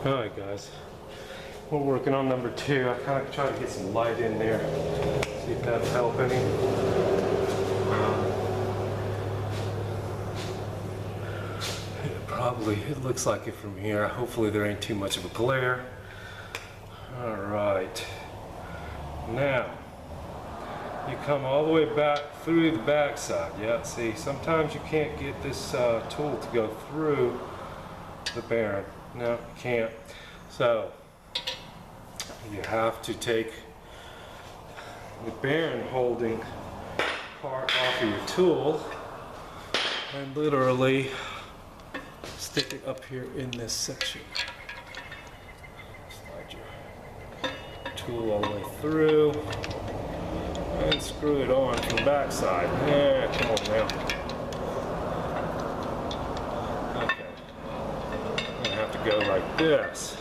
Alright guys, we're working on number 2. I kind of try to get some light in there, see if that'll help any. It looks like it from here. Hopefully there ain't too much of a glare. Alright, now you come all the way back through the back side. Yeah, see, sometimes you can't get this tool to go through the bearing. No, you can't. So you have to take the bearing holding part off of your tool and literally stick it up here in this section. Slide your tool all the way through and screw it on from the back side. Yeah, come on now. Go like this.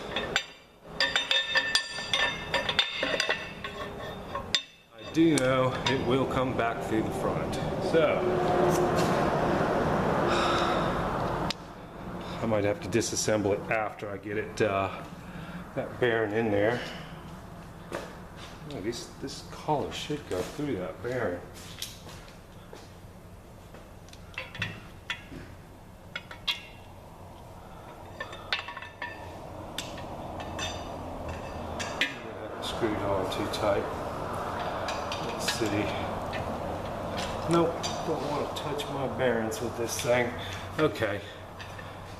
I do know it will come back through the front. So I might have to disassemble it after I get it that bearing in there. Oh, this collar should go through that bearing. Screwed on too tight. Let's see. Nope, don't want to touch my bearings with this thing. Okay,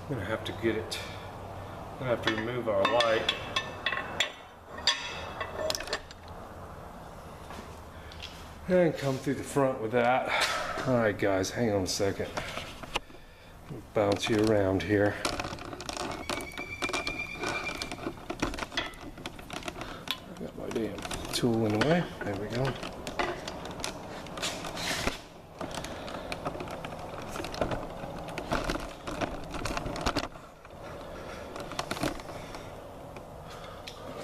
I'm gonna have to get it. I'm gonna have to remove our light. And come through the front with that. Alright guys, hang on a second. Bounce you around here. Tool in the way. There we go.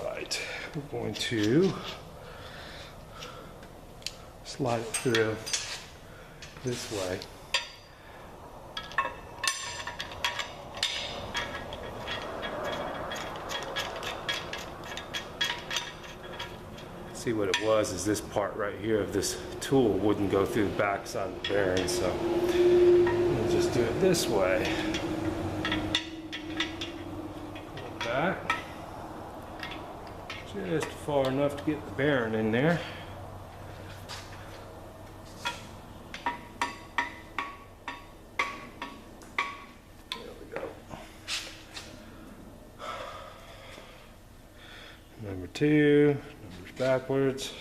Alright, we're going to slide it through this way. See what it was is this part right here of this tool wouldn't go through the back side of the bearing, so we'll just do it this way. Pull it back just far enough to get the bearing in there. There we go. Number 2. Backwards.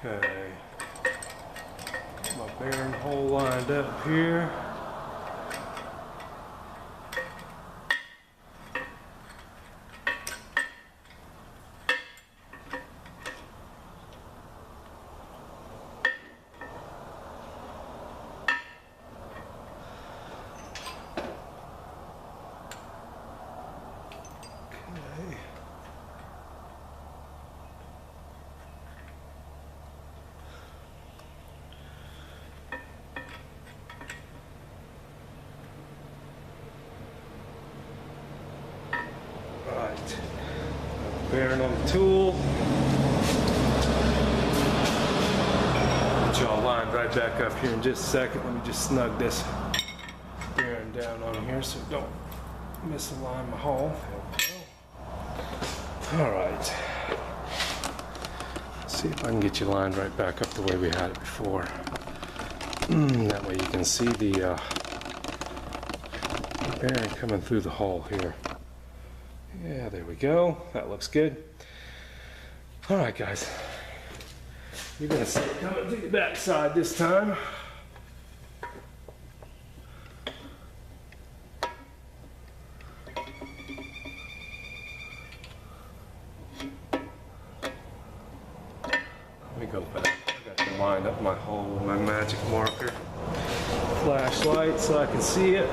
Okay. Bearing hole lined up here. Okay. Bearing on the tool. Get y'all lined right back up here in just a second. Let me just snug this bearing down on here so don't misalign my hole. Alright. Let's see if I can get you lined right back up the way we had it before. That way you can see the bearing coming through the hole here. Yeah, there we go. That looks good. Alright guys, you're going to see it coming through the back side this time. go back. I got to line up my hole with my magic marker. Flashlight so I can see it.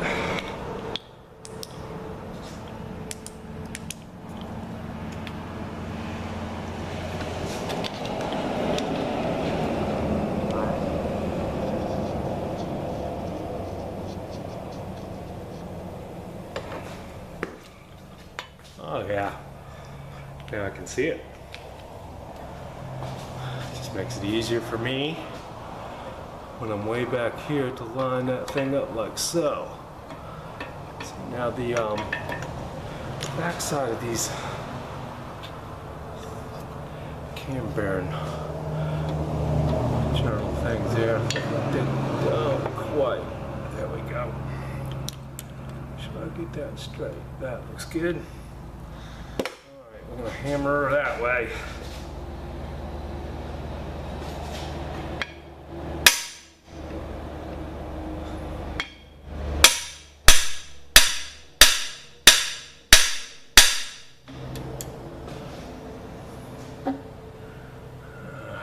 Oh yeah, now I can see it. Just makes it easier for me when I'm way back here to line that thing up like so. So now the back side of these cam bearing journal things here didn't go quite. There we go. Should I get that straight? That looks good. I'm going to hammer her that way.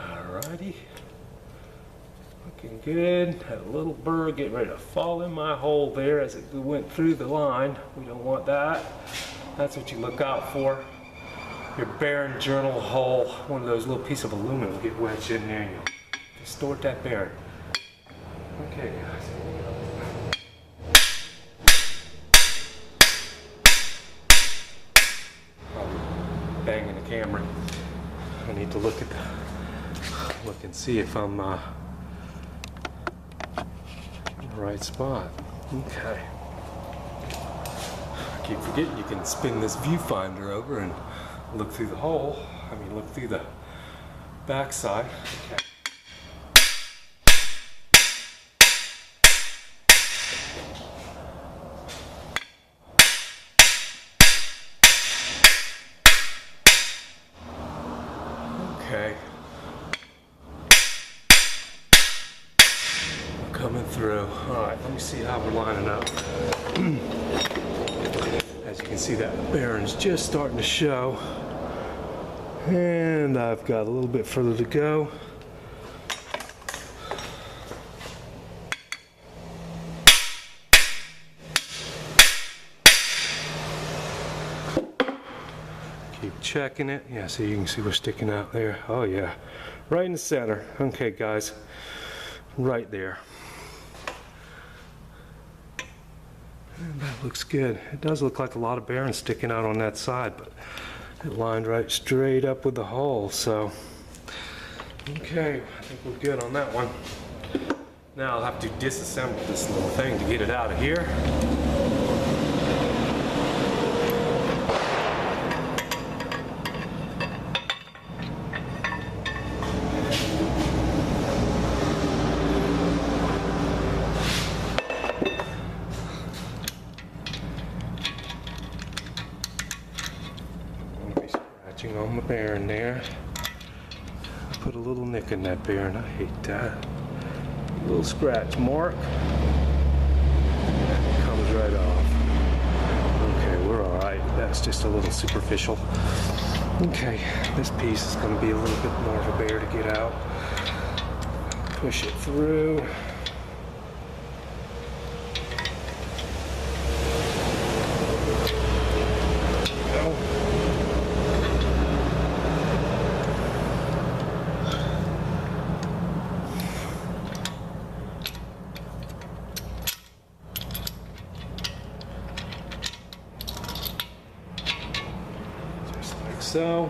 Alrighty. Looking good. Had a little burr getting ready to fall in my hole there as it went through the line. We don't want that. That's what you look out for. Your bearing journal hole, one of those little pieces of aluminum will get wedged in there and you distort that bearing. Okay guys, here we go. Probably banging the camera. I need to look and see if I'm in the right spot. Okay. I keep forgetting you can spin this viewfinder over and look through the hole. I mean, look through the backside. Okay. Okay. Coming through. All right, let me see how we're lining up. As you can see, that bearing's just starting to show. And I've got a little bit further to go. Keep checking it. Yeah, see, you can see we're sticking out there. Oh yeah, right in the center. Okay guys, right there. And that looks good. It does look like a lot of bearings sticking out on that side, but it lined right straight up with the hole, so okay, I think we're good on that one. Now I'll have to disassemble this little thing to get it out of here. On the bearing there. Put a little nick in that bearing. I hate that. A little scratch mark. And it comes right off. Okay, we're alright. That's just a little superficial. Okay, this piece is going to be a little bit more of a bear to get out. Push it through. So,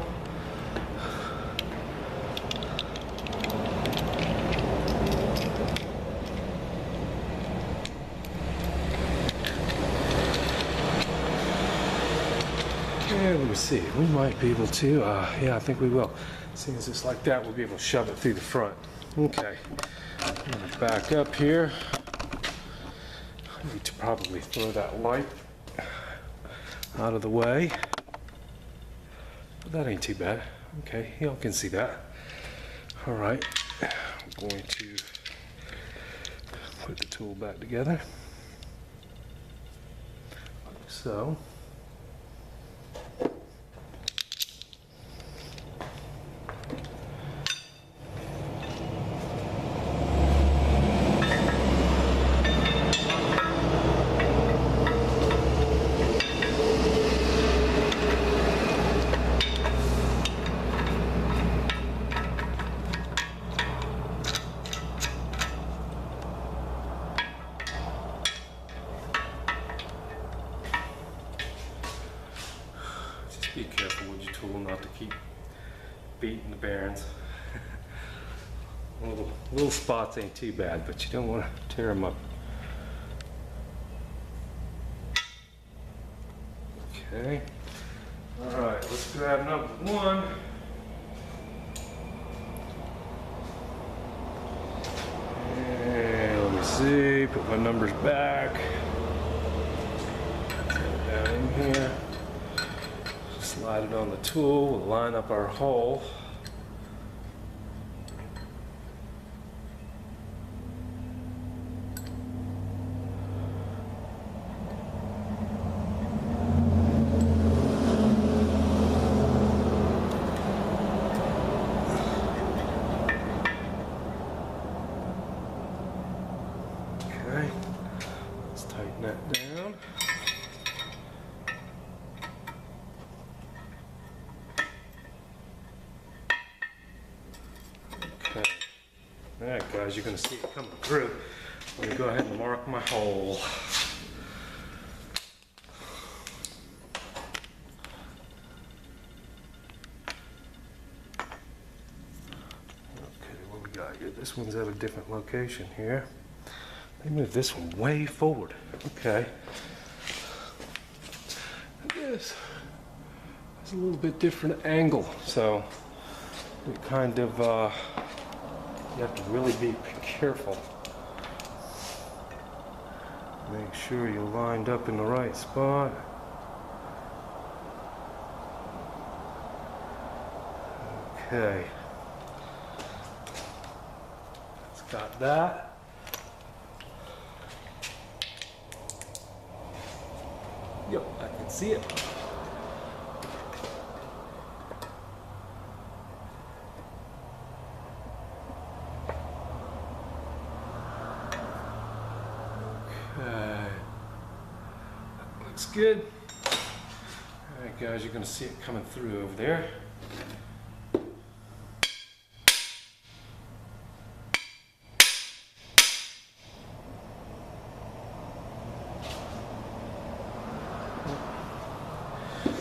and let me see, we might be able to, yeah, I think we will. Seeing as it's like that, we'll be able to shove it through the front. Okay, I'm gonna back up here. I need to probably throw that light out of the way. That ain't too bad. Okay, y'all can see that. All right, I'm going to put the tool back together, like so. tool not to keep beating the bearings. Little spots ain't too bad, but you don't want to tear them up. Okay. All right, let's grab number one. And let me see, put my numbers back. Put it down in here. Slide it on the tool, we'll line up our hole. Okay, let's tighten that down. Okay. All right, guys, you're going to see it coming through. I'm going to go ahead and mark my hole. Okay, what we got here? This one's at a different location here. They moved this one way forward. Okay. This is a little bit different angle, so we kind of you have to really be careful. Make sure you're lined up in the right spot. Okay. It's got that. Yep, I can see it. Okay. That looks good. Alright guys, you're going to see it coming through over there.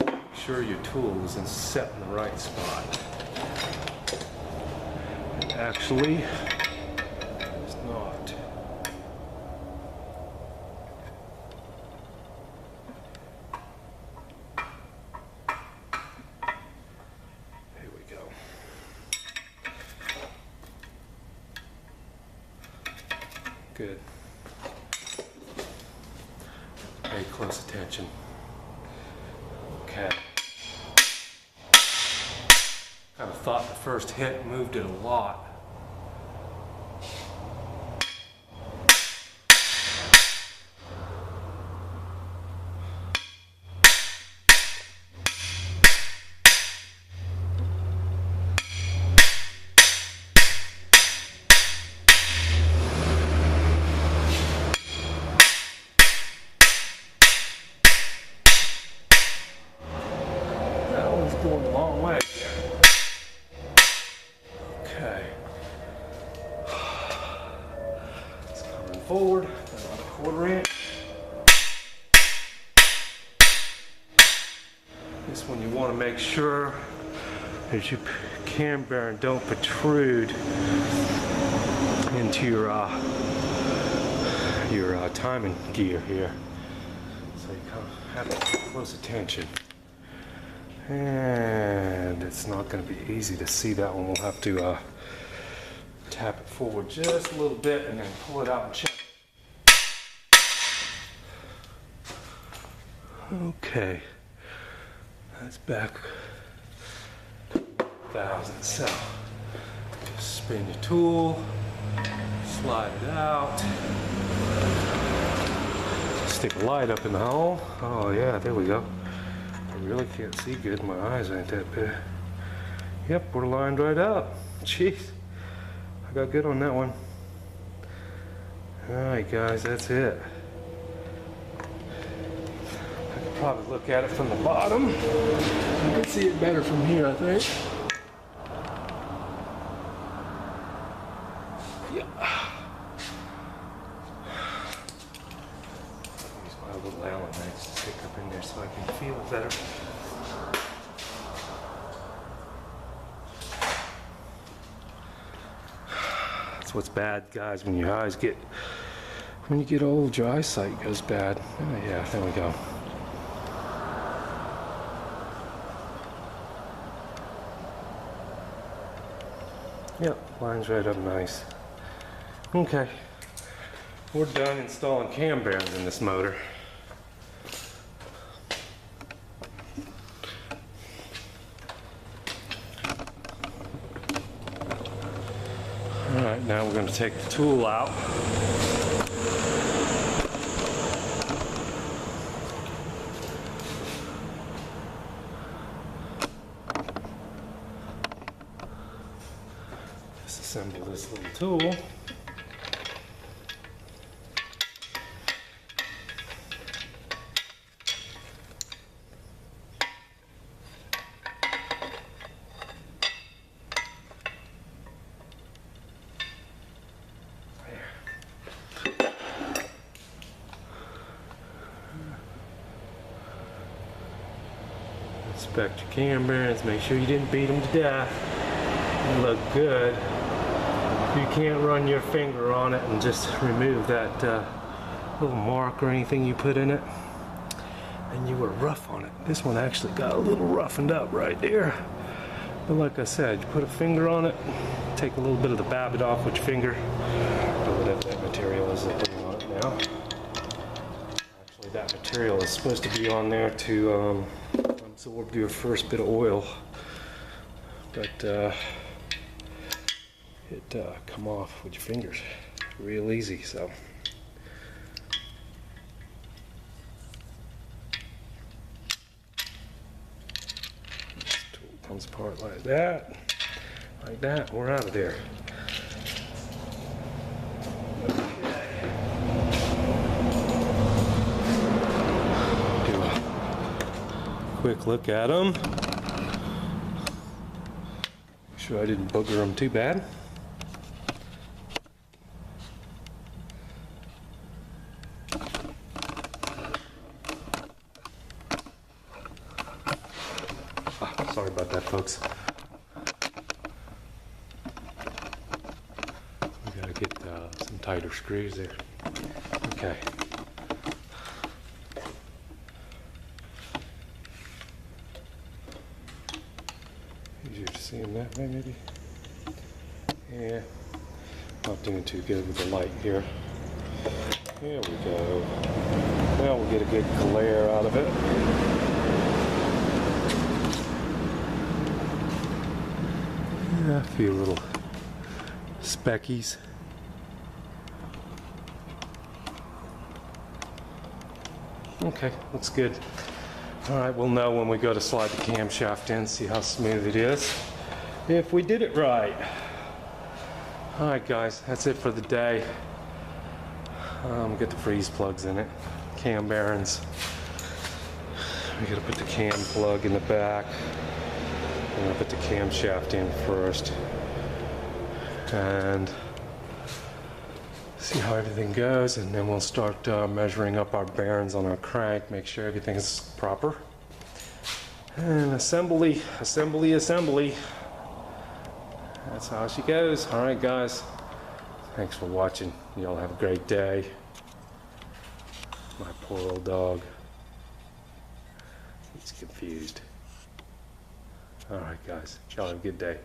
Make sure your tool is set in the right spot. And actually, it's not. Here we go. Good. Pay close attention. Okay. Kind of thought the first hit moved it a lot. That one's going a long way. Okay. It's coming forward, about a 1/4 inch. This one you want to make sure that your cam bearing don't protrude into your timing gear here. So you kind of have to pay close attention. And it's not going to be easy to see that one. We'll have to tap it forward just a little bit and then pull it out and check. Okay, that's back 1,000. So just spin your tool, slide it out, stick a light up in the hole. Oh yeah, there we go. I really can't see good. My eyes ain't that big. Yep, we're lined right up. Jeez, I got good on that one. Alright guys, that's it. I could probably look at it from the bottom. You can see it better from here, I think. Yeah. Use my little Allen knives to stick up in there so I can feel it better. That's what's bad, guys, when your eyes get, when you get old, your eyesight goes bad. Oh yeah, there we go. Yep, lines right up nice. Okay, we're done installing cam bearings in this motor. Alright, now we're going to take the tool out. Disassemble this little tool. Inspect your cam bearings, make sure you didn't beat them to death. They look good. You can't run your finger on it and just remove that little mark or anything you put in it. And you were rough on it. This one actually got a little roughened up right there. But like I said, you put a finger on it, take a little bit of the babbitt off with your finger, or whatever that material is they're putting on it now. Actually, that material is supposed to be on there to absorb your first bit of oil, but it come off with your fingers real easy. So this tool comes apart like that, we're out of there. Quick look at them. Make sure I didn't booger them too bad. Sorry about that, folks. We gotta get some tighter screws there. Okay. Easier to see in that way, maybe? Yeah, not doing too good with the light here. There we go. Now we'll get a good glare out of it. Yeah, a few little speckies. Okay, looks good. All right, we'll know when we go to slide the camshaft in, see how smooth it is, if we did it right. All right, guys, that's it for the day. Get the freeze plugs in it, cam bearings. We gotta put the cam plug in the back. I'm gonna put the camshaft in first and see how everything goes, and then we'll start measuring up our bearings on our crank, make sure everything's proper. And assembly. That's how she goes. All right, guys. Thanks for watching. Y'all have a great day. My poor old dog. He's confused. All right, guys. Y'all have a good day.